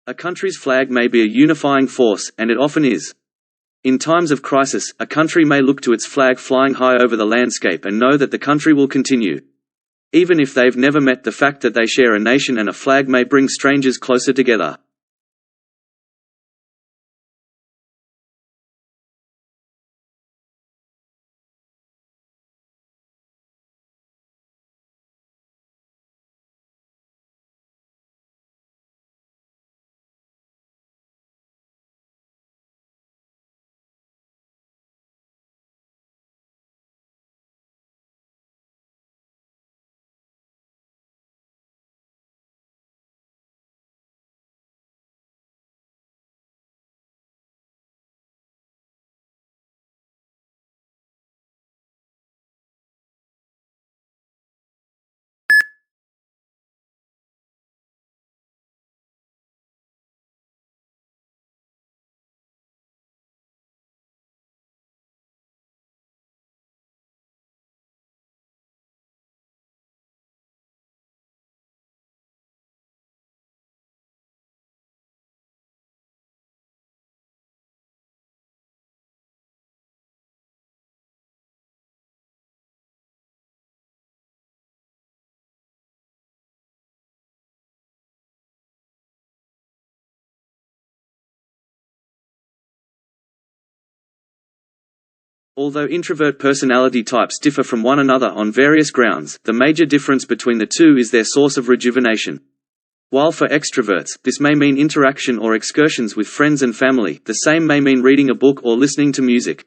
A country's flag may be a unifying force, and it often is. In times of crisis, a country may look to its flag flying high over the landscape and know that the country will continue. Even if they've never met, the fact that they share a nation and a flag may bring strangers closer together. Although introvert personality types differ from one another on various grounds, the major difference between the two is their source of rejuvenation. While for extroverts, this may mean interaction or excursions with friends and family, the same may mean reading a book or listening to music.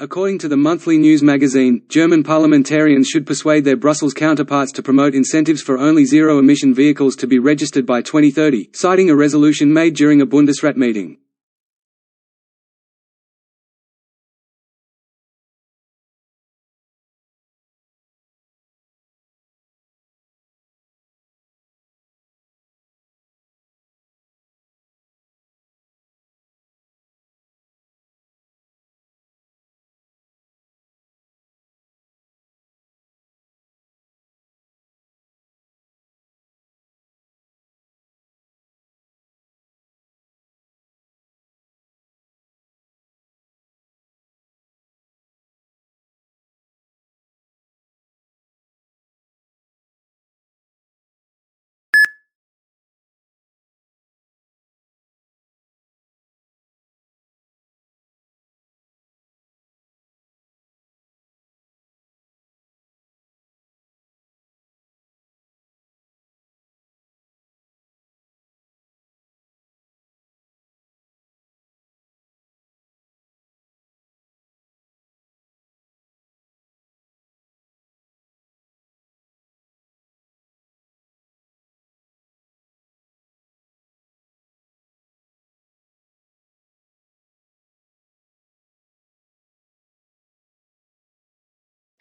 According to the monthly news magazine, German parliamentarians should persuade their Brussels counterparts to promote incentives for only zero-emission vehicles to be registered by 2030, citing a resolution made during a Bundesrat meeting.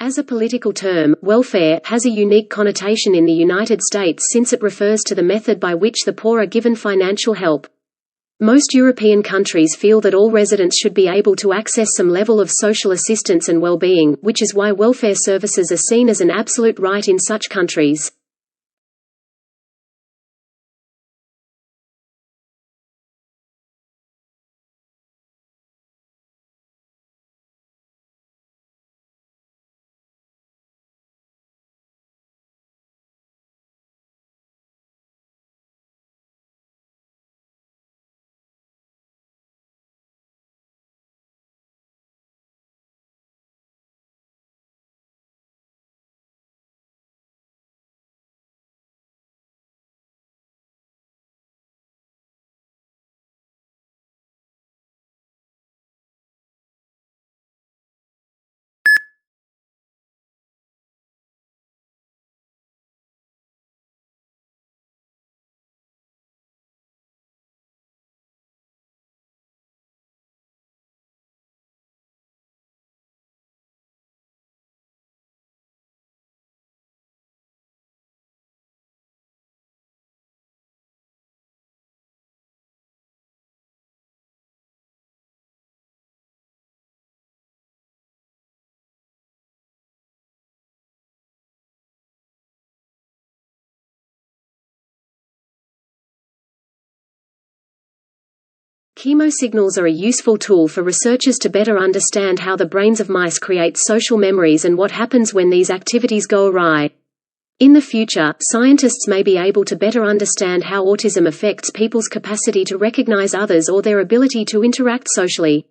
As a political term, welfare has a unique connotation in the United States since it refers to the method by which the poor are given financial help. Most European countries feel that all residents should be able to access some level of social assistance and well-being, which is why welfare services are seen as an absolute right in such countries. Chemosignals are a useful tool for researchers to better understand how the brains of mice create social memories and what happens when these activities go awry. In the future, scientists may be able to better understand how autism affects people's capacity to recognize others or their ability to interact socially.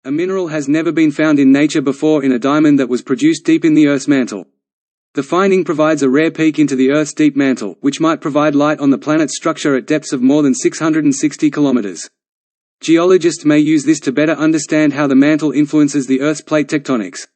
A mineral has never been found in nature before in a diamond that was produced deep in the Earth's mantle. The finding provides a rare peek into the Earth's deep mantle, which might provide light on the planet's structure at depths of more than 660 kilometers. Geologists may use this to better understand how the mantle influences the Earth's plate tectonics.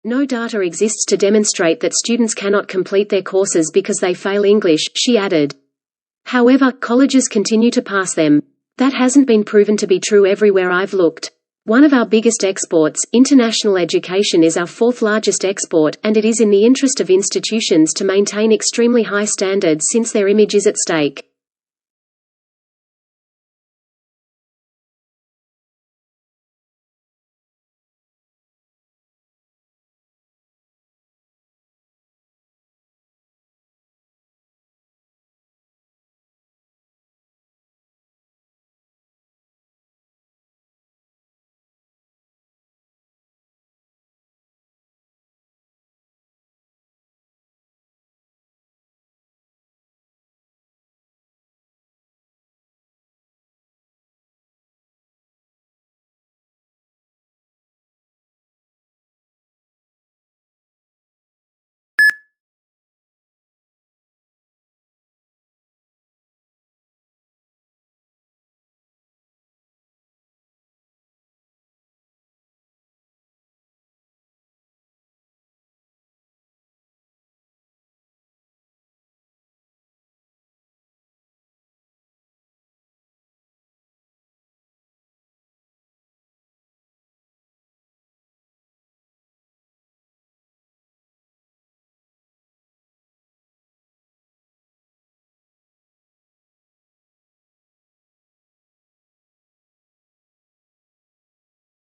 No data exists to demonstrate that students cannot complete their courses because they fail English, she added. However, colleges continue to pass them. That hasn't been proven to be true everywhere I've looked. One of our biggest exports, international education, is our fourth largest export, and it is in the interest of institutions to maintain extremely high standards since their image is at stake.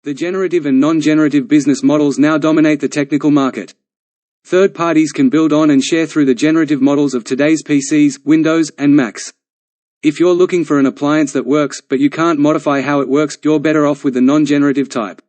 The generative and non-generative business models now dominate the technical market. Third parties can build on and share through the generative models of today's PCs, Windows, and Macs. If you're looking for an appliance that works, but you can't modify how it works, you're better off with the non-generative type.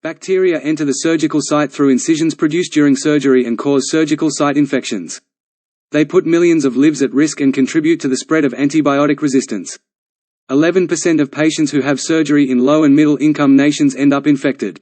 Bacteria enter the surgical site through incisions produced during surgery and cause surgical site infections. They put millions of lives at risk and contribute to the spread of antibiotic resistance. 11% of patients who have surgery in low- and middle-income nations end up infected.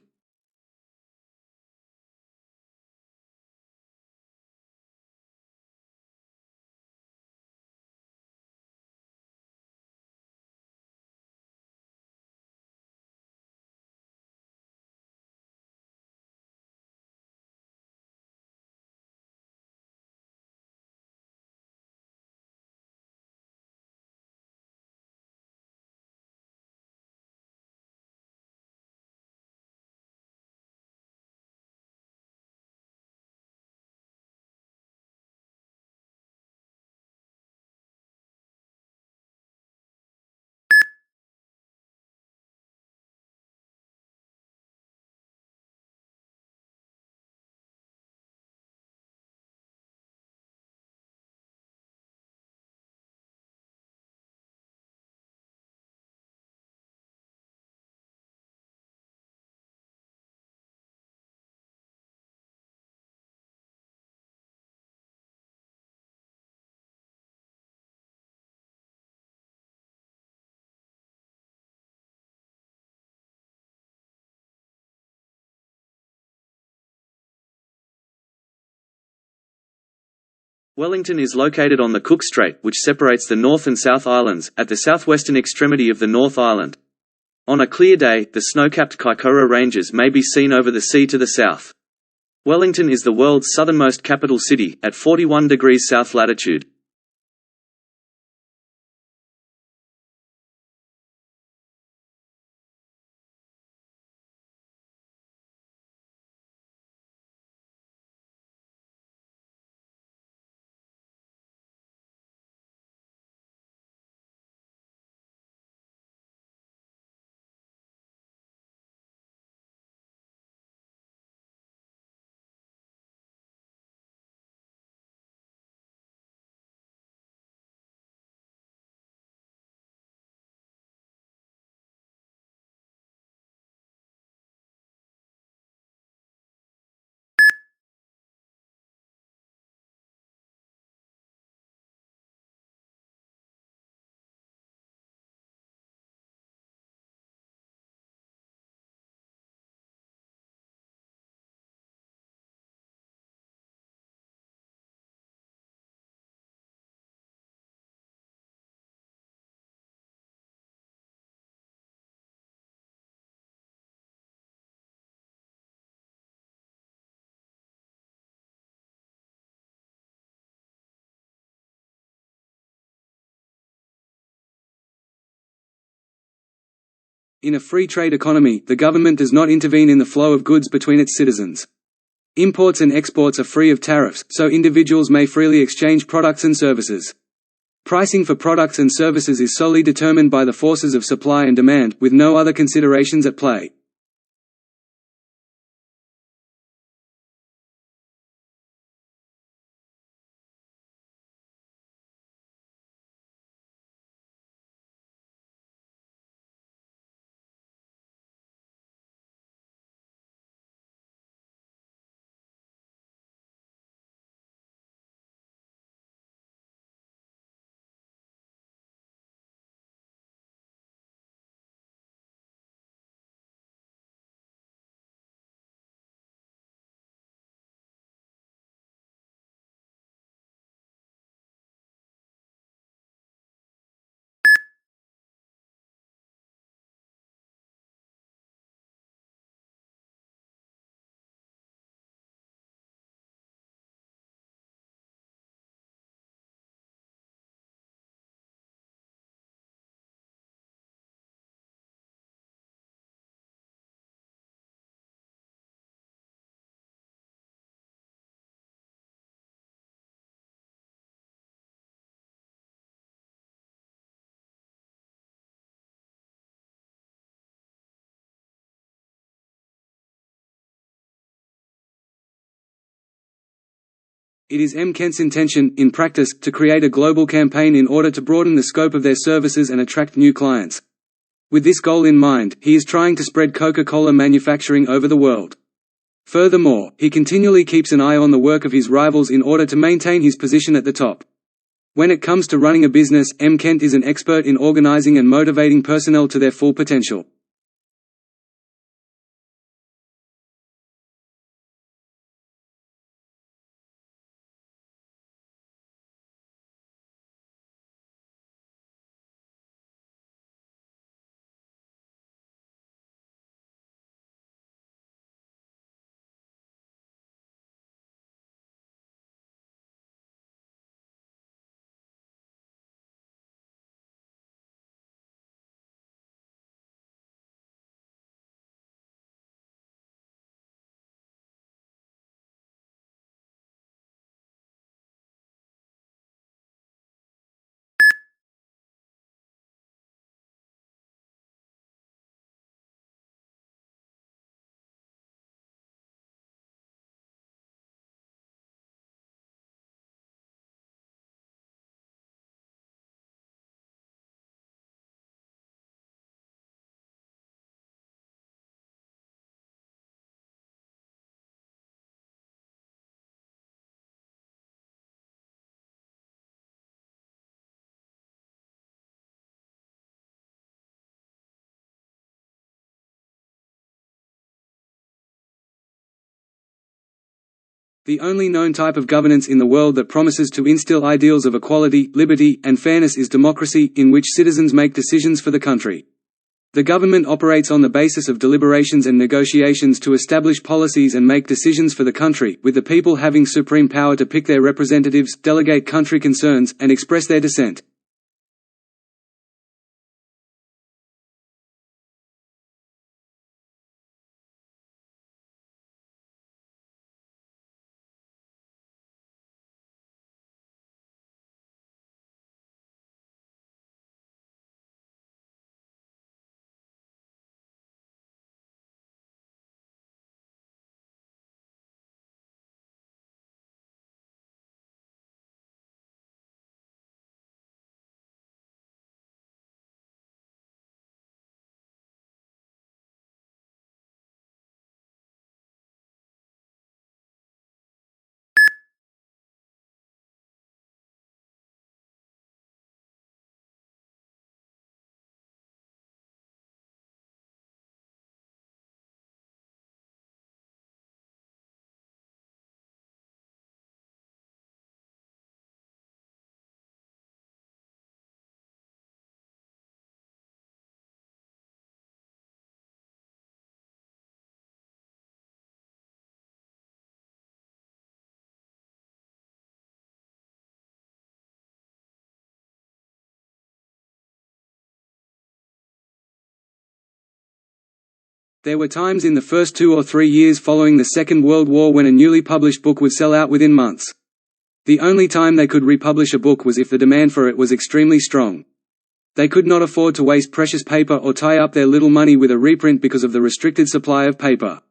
Wellington is located on the Cook Strait, which separates the North and South Islands, at the southwestern extremity of the North Island. On a clear day, the snow-capped Kaikoura Ranges may be seen over the sea to the south. Wellington is the world's southernmost capital city, at 41 degrees south latitude. In a free trade economy, the government does not intervene in the flow of goods between its citizens. Imports and exports are free of tariffs, so individuals may freely exchange products and services. Pricing for products and services is solely determined by the forces of supply and demand, with no other considerations at play. It is Kent's intention, in practice, to create a global campaign in order to broaden the scope of their services and attract new clients. With this goal in mind, he is trying to spread Coca-Cola manufacturing over the world. Furthermore, he continually keeps an eye on the work of his rivals in order to maintain his position at the top. When it comes to running a business, Kent is an expert in organizing and motivating personnel to their full potential. The only known type of governance in the world that promises to instill ideals of equality, liberty, and fairness is democracy, in which citizens make decisions for the country. The government operates on the basis of deliberations and negotiations to establish policies and make decisions for the country, with the people having supreme power to pick their representatives, delegate country concerns, and express their dissent. There were times in the first 2 or 3 years following the Second World War when a newly published book would sell out within months. The only time they could republish a book was if the demand for it was extremely strong. They could not afford to waste precious paper or tie up their little money with a reprint because of the restricted supply of paper.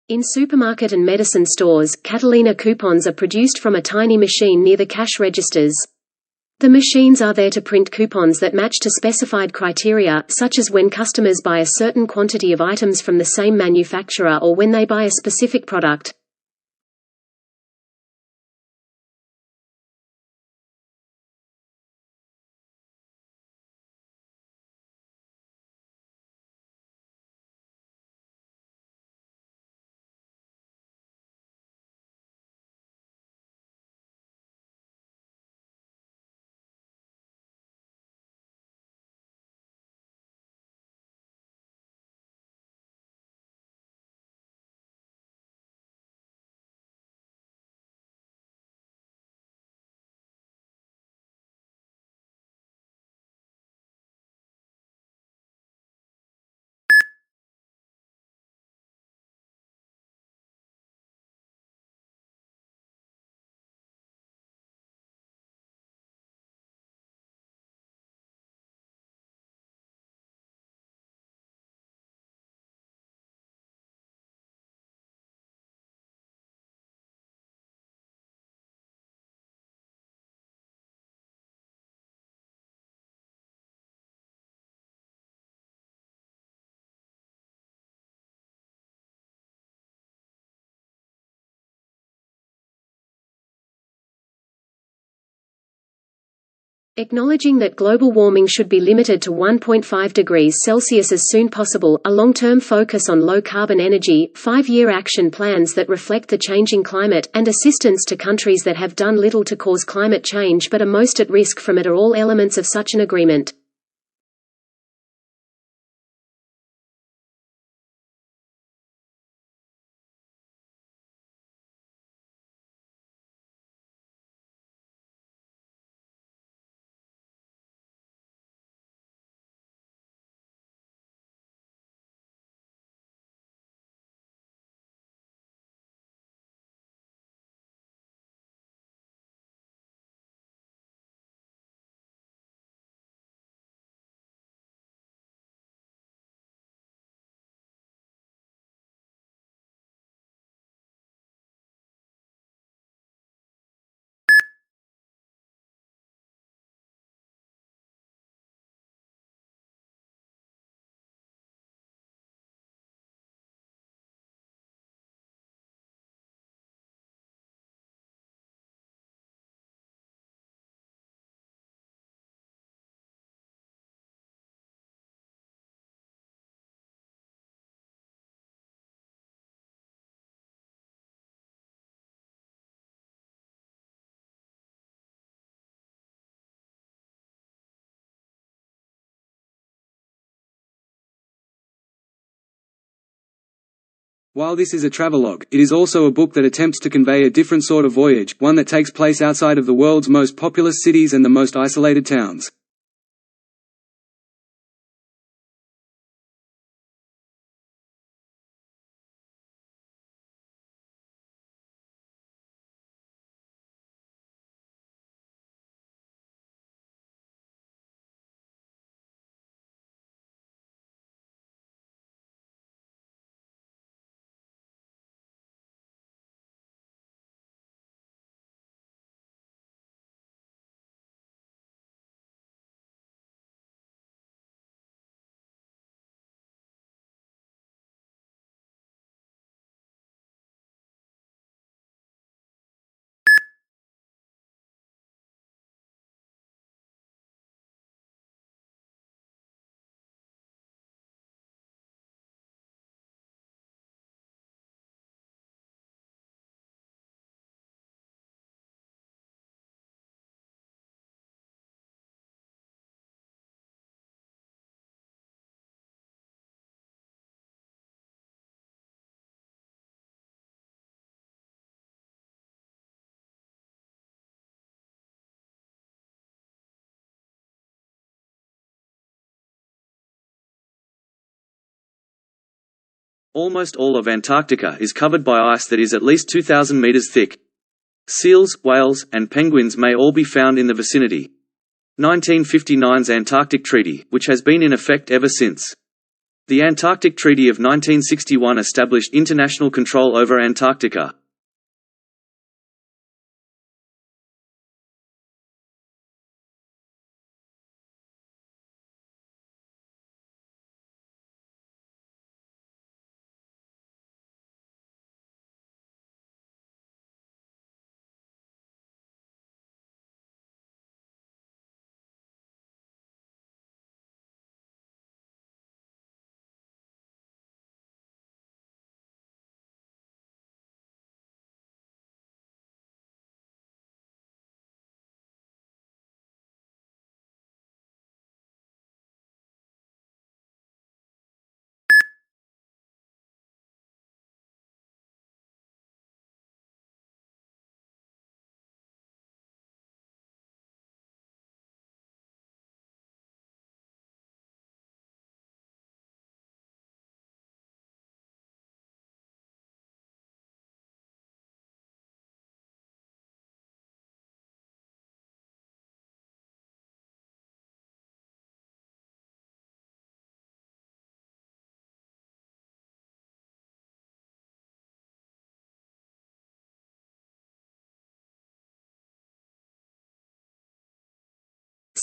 In supermarket and medicine stores, Catalina coupons are produced from a tiny machine near the cash registers. The machines are there to print coupons that match to specified criteria, such as when customers buy a certain quantity of items from the same manufacturer or when they buy a specific product. Acknowledging that global warming should be limited to 1.5 degrees Celsius as soon possible, a long-term focus on low-carbon energy, 5-year action plans that reflect the changing climate, and assistance to countries that have done little to cause climate change but are most at risk from it are all elements of such an agreement. While this is a travelogue, it is also a book that attempts to convey a different sort of voyage, one that takes place outside of the world's most populous cities and the most isolated towns. Almost all of Antarctica is covered by ice that is at least 2,000 meters thick. Seals, whales, and penguins may all be found in the vicinity. 1959's Antarctic Treaty, which has been in effect ever since. The Antarctic Treaty of 1961 established international control over Antarctica.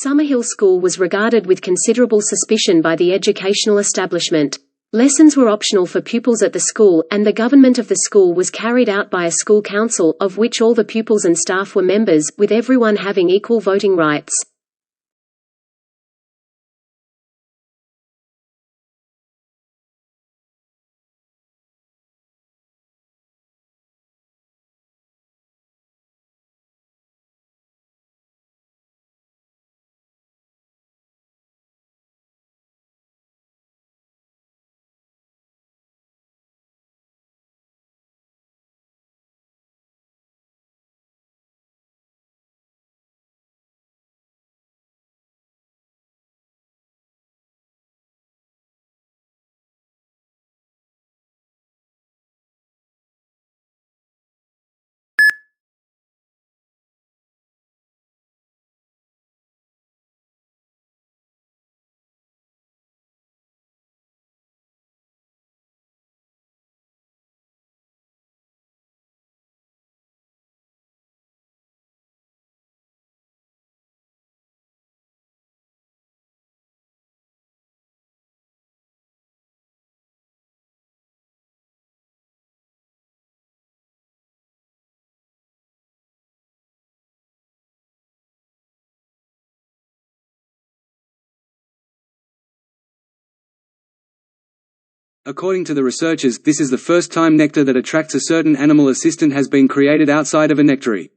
Summerhill School was regarded with considerable suspicion by the educational establishment. Lessons were optional for pupils at the school, and the government of the school was carried out by a school council, of which all the pupils and staff were members, with everyone having equal voting rights. According to the researchers, this is the first time nectar that attracts a certain animal assistant has been created outside of a nectary.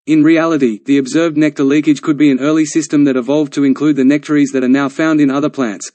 In reality, the observed nectar leakage could be an early system that evolved to include the nectaries that are now found in other plants.